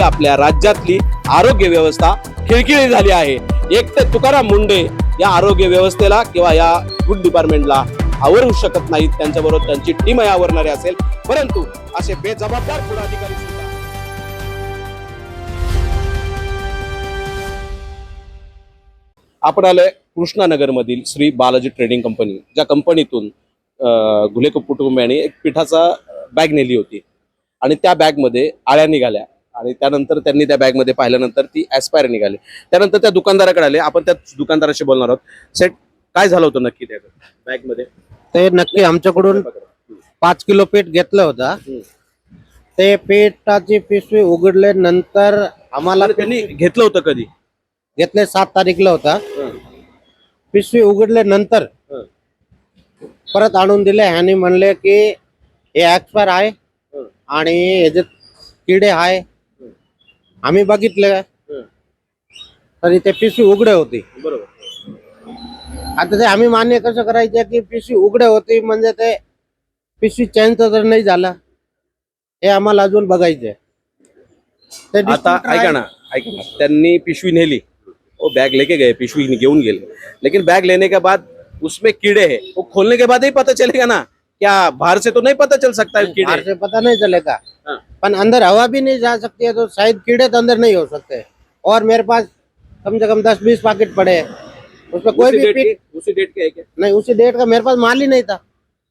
आपल्या राज्यातली आरोग्य व्यवस्था खिळखिळी झाली आहे। एक तर तुकाराम मुंडे या आरोग्य व्यवस्थेला किंवा या फूड डिपार्टमेंटला आवरू शकत नाहीत, त्यांच्याबरोबर त्यांची टीम आवरणारी असेल, परंतु असे बेजबाबदार फूड अधिकारी सुद्धा आपण आलोय कृष्णानगर मधील श्री बालाजी ट्रेडिंग कंपनी, ज्या कंपनीतून घुले कुटुंबियांनी एक पिठाचा बॅग नेली होती आणि त्या बॅग मध्ये आळ्या निघाल्या आणि त्यानंतर त्यांनी त्या बॅग मध्ये पाहिल्यानंतर ती ॲस्पायर निघाली। त्यानंतर त्या दुकानदाराकडे आले, आपण त्या दुकानदाराशी बोलणार आहोत। सेट, काय झालं होतं नक्की त्या बॅग मध्ये? ते नक्की आमच्याकडून 5 किलो पीठ घेतलं होतं। ते पीठाची पिशवी उघडल्यानंतर आम्हाला त्यांनी घेतलं होतं कधी? घेतले 7 तारीखला होता। पिशवी उघडल्यानंतर परत आणून दिले आणि म्हणले की हे एक्सपायर आहे आणि याचे किडे आहे। आम्ही बघितले तरी ते पिशवी उघडे होती। बरोबर। आता ते आम्ही मान्य कसं करायचं की पिशवी उघडे होती म्हणजे ते पिशवी चेंज तर नाही झाला, हे आम्हाला अजून बघायचंय। आता ऐका ना, त्यांनी पिशवी नेली, वो बैग लेके गए, पिशवी घेऊन गेले, लेकिन बैग लेने के बाद उसमें कीड़े हैं, वो खोलने के बाद ही पता चलेगा ना, क्या बाहर से तो नहीं पता चल सकता है कीड़े? बाहर से पता नहीं चलेगा। हाँ। पर अंदर हवा भी नहीं जा सकती है, तो शायद कीड़े तो अंदर नहीं हो सकते। और मेरे पास कम से कम 10-20 पैकेट पड़े हैं, उसमें कोई भी पीठ उसी डेट के है क्या? नहीं, उसी डेट का मेरे पास माल ही नहीं था।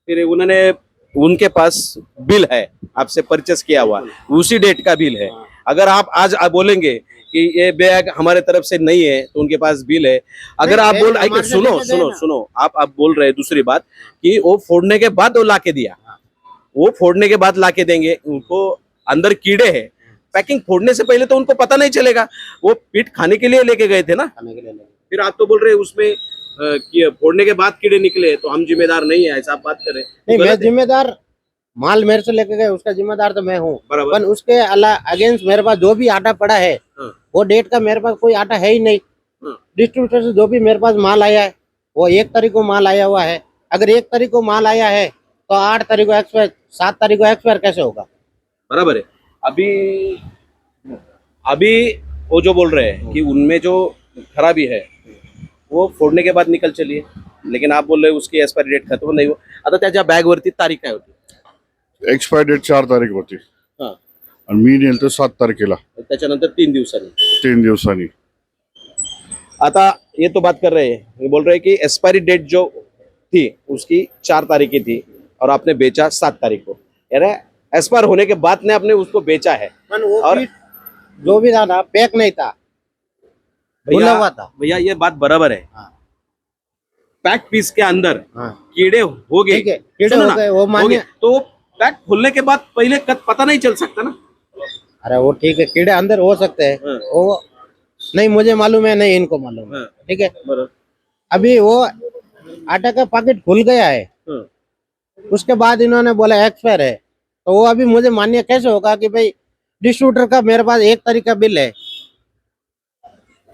फिर उन्होंने, उनके पास बिल है, आपसे परचेस किया हुआ, उसी डेट का बिल है। अगर आप आज बोलेंगे कि ये बैग हमारे तरफ से नहीं है तो उनके पास बिल है। अगर आप बोल, सुनो, आप बोल रहे हैं दूसरी बात कि वो फोड़ने के बाद वो लाके दिया, वो फोड़ने के बाद लाके देंगे, उनको अंदर कीड़े हैं, पैकिंग फोड़ने से पहले तो उनको पता नहीं चलेगा। वो पीठ खाने के लिए लेके गए थे ना, फिर आप तो बोल रहे हैं उसमें कि फोड़ने के बाद कीड़े निकले तो हम जिम्मेदार नहीं है, ऐसा आप बात कर रहे हैं। नहीं, मैं जिम्मेदार, माल मेरे से लेके गए उसका जिम्मेदार तो मैं हूँ, बराबर। पर उसके अगेंस्ट मेरे पास जो भी आटा पड़ा है वो डेट का मेरे पास कोई आटा है ही नहीं। डिस्ट्रीब्यूटर से जो भी मेरे पास माल आया है वो 1 तारीख को माल आया हुआ है। अगर 1 तारीख को माल आया है तो 8 तारीख को एक्सपायर, 7 तारीख को एक्सपायर कैसे होगा? बराबर है। अभी वो जो बोल रहे हैं कि उनमें जो खराबी है वो फोड़ने के बाद निकल चली है, लेकिन आप बोल रहे हैं उसकी एक्सपायरी डेट खत्म नहीं हो। आता त्याच्या बॅग वरती तारीख काय होती? एक्सपायर डेट 4 तारीख होती हां, आणि मी नेलतो 7 तारखेला, त्याच्यानंतर 3 दिवसांनी। 3 दिवसांनी। आता ये तो बात कर रहे हैं, ये बोल रहे हैं कि एक्सपायरी डेट जो थी उसकी 4 तारीख की थी और आपने बेचा 7 तारीख को, यानी एक्सपायर होने के बाद ने आपने उसको बेचा है। वो और पीठ जो भी था ना पैक नहीं था, खुला हुआ था। भैया ये बात बराबर है, पैक पीस के अंदर कीड़े हो गए, ठीक है, कीड़े सुनो हो ना, गए, वो मान्य। तो पैक खोलने के बाद पहले पता नहीं चल सकता ना। अरे वो ठीक है, कीड़े अंदर हो सकते हैं, वो नहीं मुझे मालूम है, नहीं इनको मालूम है, ठीक है। बराबर। अभी वो आटा का पैकेट खुल गया है, उसके बाद इन्होंने बोला एक्सपायर है, तो वो अभी मुझे मान्य कैसे होगा कि भाई डिस्ट्रीब्यूटर का मेरे पास 1 तारीख का बिल है,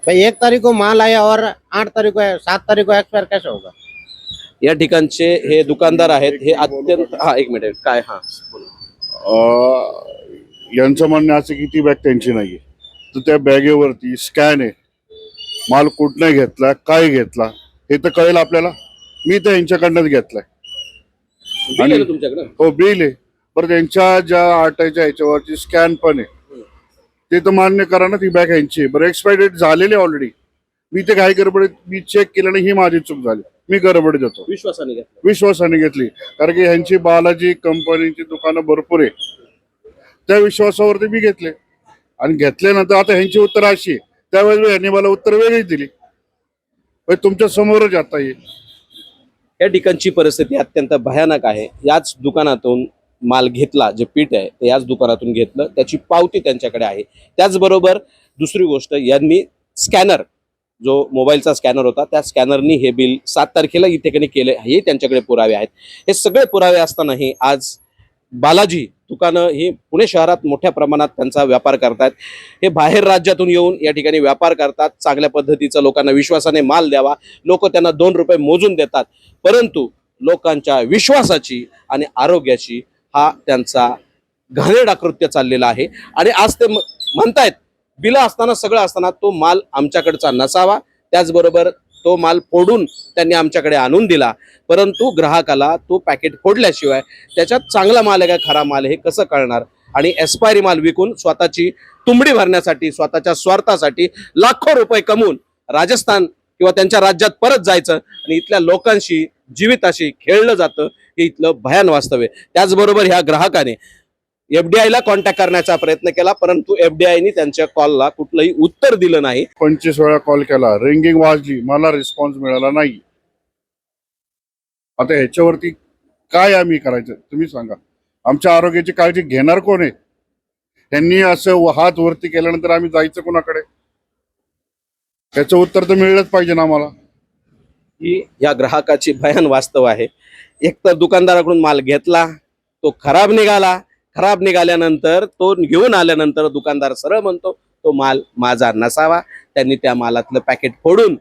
भाई 1 तारीख को माल आया और 8 तारीख को 7 तारीख को एक्सपायर कैसे होगा? या ठिकाणचे हे दुकानदार आहेत, हे अत्यंत, हा एक मिनिट, काय, हा यांचं म्हणणं असं की ती बॅग त्यांची नाहीये, तर त्या बॅगेवरती स्कॅन आहे, माल कुठनं घेतला, काय घेतला हे तर कळेल आपल्याला। मी तर यांच्याकडनंच घेतलाय आणि तुमच्याकडे हो बिल आहे, पण त्यांच्या ज्या आटाच्या ह्याच्यावरती स्कॅन पण आहे, ते तर मान्य करा ना, ती बॅग यांची आहे। बरं, एक्सपायरी डेट झालेली ऑलरेडी, मी ते काय गडबडीत मी चेक केलं नाही, ही माझी चूक झाली, मी गडबडीत होतो, विश्वासाने घेतली, कारण की ह्यांची बालाजी कंपनीची दुकानं भरपूर आहे, त्या विश्वासावरती मी घेतले आणि घेतल्यानंतर आता ह्यांची उत्तर अशी आहे, त्यावेळेस ह्यांनी मला उत्तर वेगळीच दिली, तुमच्या समोरच आता ये। या ठिकाणची परिस्थिती अत्यंत भयानक आहे। याच दुकानातून माल घेतला, जे पीठ आहे ते याच दुकानातून घेतलं, त्याची पावती त्यांच्याकडे आहे। त्याचबरोबर दुसरी गोष्ट, यांनी स्कॅनर, जो मोबाईलचा स्कॅनर होता त्या स्कॅनरनी हे बिल 7 तारखेला इथे केले, हे त्यांच्याकडे पुरावे आहेत। हे सगळे पुरावे असतानाही आज बालाजी दुकानं ही पुणे शहरात मोठ्या प्रमाणात त्यांचा व्यापार करतात। हे बाहेर राज्यातून येऊन या ठिकाणी व्यापार करतात, चांगल्या पद्धतीचा लोकांना विश्वासाने माल द्यावा, लोक त्यांना 2 रुपये मोजून देतात, परंतु लोकांच्या विश्वासाची आणि आरोग्याची हा त्यांचा घाणेरडा कृत्य चाललेला आहे। आणि आज ते म्हणतायत बिलं असताना सगळं असताना तो माल आमच्याकडचा नसावा, त्याचबरोबर तो माल फोडून त्यांनी आमच्याकडे आणून दिला, परंतु ग्राहकाला तो पॅकेट फोडल्याशिवाय त्याच्यात चांगला माल आहे का खरा माल हे कसं कळणार? आणि एक्सपायरी माल विकून स्वतःची तुंबडी भरण्यासाठी, स्वतःच्या स्वार्थासाठी लाखो रुपये कमवून राजस्थान किंवा त्यांच्या राज्यात परत जायचं आणि इथल्या लोकांशी जीविताशी खेळलं जातं, हे इथलं भयान वास्तव आहे. त्याचबरोबर ह्या ग्राहकाने FDI ला कॉन्टॅक्ट करण्याचा प्रयत्न केला, परंतु FDI त्यांच्या कॉलला कुठलंही उत्तर दिलं नाही. 25 वेळा कॉल केला, रिंगिंग वाजली, मला रिस्पॉन्स मिळाला नाही. आता ह्याच्यावरती काय आम्ही करायचं तुम्ही सांगा? आमच्या आरोग्याची काळजी घेणार कोण आहे? त्यांनी असं हात वरती केल्यानंतर आम्ही जायचं कोणाकडे? त्याचं उत्तर तर मिळलंच पाहिजे ना आम्हाला. ही या ग्राहकाची भयान वास्तव आहे. एक तर दुकानदाराकडून माल घेतला, तो खराब निघाला, खराब निघाल्यानंतर तो घेऊन आल्यानंतर दुकानदार सरळ म्हणतो तो माल माझा नसावा, त्यांनी त्या मालातलं पॅकेट फोडून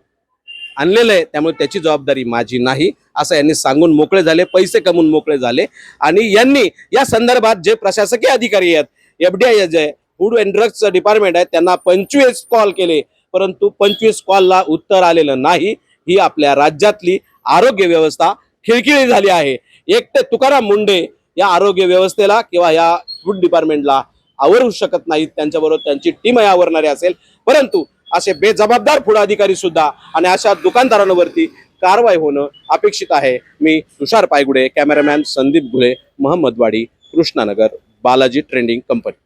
आणलेलं आहे, त्यामुळे त्याची जबाबदारी माझी नाही, असं यांनी सांगून मोकळे झाले, पैसे कमवून मोकळे झाले. आणि यांनी या संदर्भात जे प्रशासकीय अधिकारी आहेत, FDI जे फूड अँड ड्रग्स डिपार्टमेंट आहे, त्यांना 25 कॉल केले, परंतु 25 कॉलला उत्तर आलेलं नाही. ही आपल्या राज्यातली आरोग्य व्यवस्था खिळखिळी झाली आहे. एक ते तुकाराम मुंडे या आरोग्य व्यवस्थेला किंवा या फूड डिपार्टमेंटला आवरू शकत नाहीत, त्यांच्याबरोबर त्यांची टीम आवरणारी असेल, परंतु असे बेजबाबदार फूड अधिकारी सुद्धा आणि अशा दुकानदारांवरती कारवाई होणं अपेक्षित आहे. मी Tushar Paigude, cameraman Sandeep Ghule, Mohammadwadi, Krishnanagar, Balaji trending company.